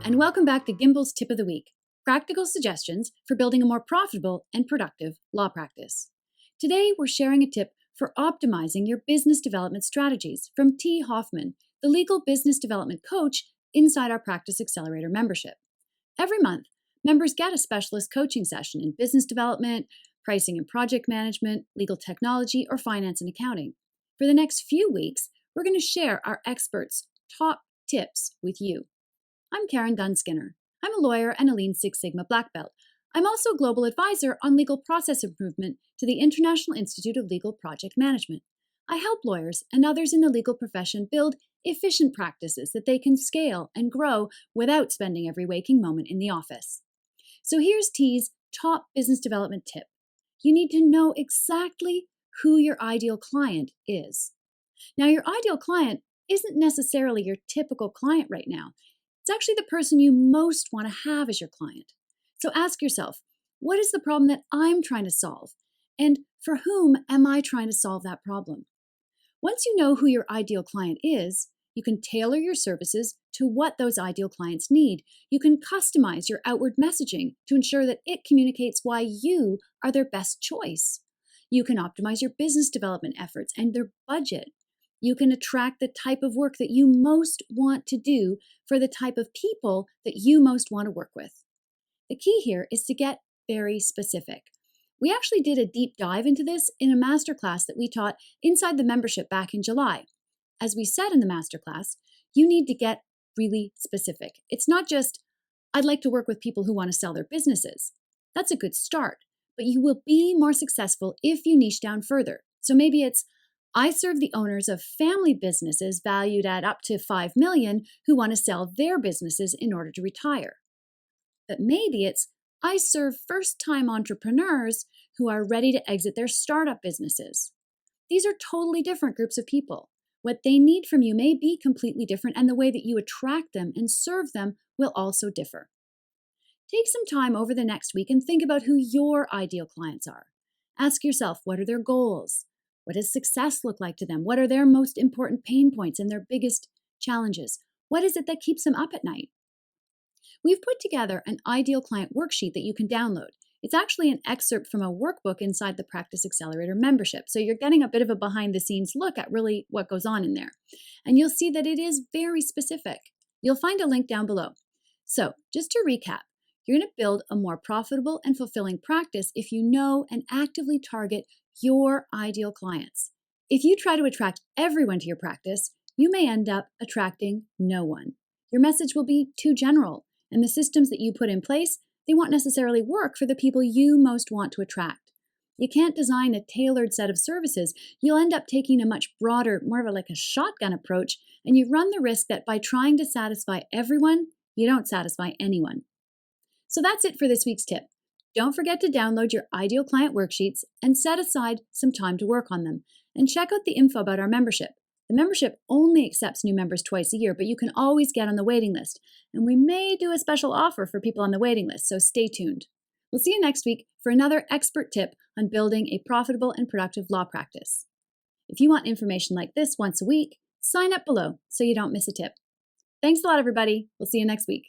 and welcome back to Gimbal's Tip of the Week, practical suggestions for building a more profitable and productive law practice. Today, we're sharing a tip for optimizing your business development strategies from T. Hoffman, the legal business development coach inside our Practice Accelerator membership. Every month, members get a specialist coaching session in business development, pricing and project management, legal technology, or finance and accounting. For the next few weeks, we're going to share our experts' top tips with you. I'm Karen Dunskinner. I'm a lawyer and a Lean Six Sigma Black Belt. I'm also a global advisor on legal process improvement to the International Institute of Legal Project Management. I help lawyers and others in the legal profession build efficient practices that they can scale and grow without spending every waking moment in the office. So here's T's top business development tip. You need to know exactly who your ideal client is. Now, your ideal client isn't necessarily your typical client right now. It's actually the person you most want to have as your client. So ask yourself, what is the problem that I'm trying to solve? And for whom am I trying to solve that problem? Once you know who your ideal client is, you can tailor your services to what those ideal clients need. You can customize your outward messaging to ensure that it communicates why you are their best choice. You can optimize your business development efforts and their budget. You can attract the type of work that you most want to do for the type of people that you most want to work with. The key here is to get very specific. We actually did a deep dive into this in a masterclass that we taught inside the membership back in July. As we said in the masterclass, you need to get really specific. It's not just, I'd like to work with people who want to sell their businesses. That's a good start, but you will be more successful if you niche down further. So maybe it's, I serve the owners of family businesses valued at up to $5 million who want to sell their businesses in order to retire. But maybe it's, I serve first-time entrepreneurs who are ready to exit their startup businesses. These are totally different groups of people. What they need from you may be completely different, and the way that you attract them and serve them will also differ. Take some time over the next week and think about who your ideal clients are. Ask yourself, what are their goals? What does success look like to them? What are their most important pain points and their biggest challenges? What is it that keeps them up at night? We've put together an ideal client worksheet that you can download. It's actually an excerpt from a workbook inside the Practice Accelerator membership. So you're getting a bit of a behind-the-scenes look at really what goes on in there. And you'll see that it is very specific. You'll find a link down below. So just to recap, you're going to build a more profitable and fulfilling practice if you know and actively target your ideal clients. If you try to attract everyone to your practice, you may end up attracting no one. Your message will be too general, and the systems that you put in place, they won't necessarily work for the people you most want to attract. You can't design a tailored set of services. You'll end up taking a much broader, more of a shotgun approach, and you run the risk that by trying to satisfy everyone, you don't satisfy anyone. So that's it for this week's tip. Don't forget to download your ideal client worksheets and set aside some time to work on them. And check out the info about our membership. The membership only accepts new members twice a year, but you can always get on the waiting list. And we may do a special offer for people on the waiting list, so stay tuned. We'll see you next week for another expert tip on building a profitable and productive law practice. If you want information like this once a week, sign up below so you don't miss a tip. Thanks a lot, everybody. We'll see you next week.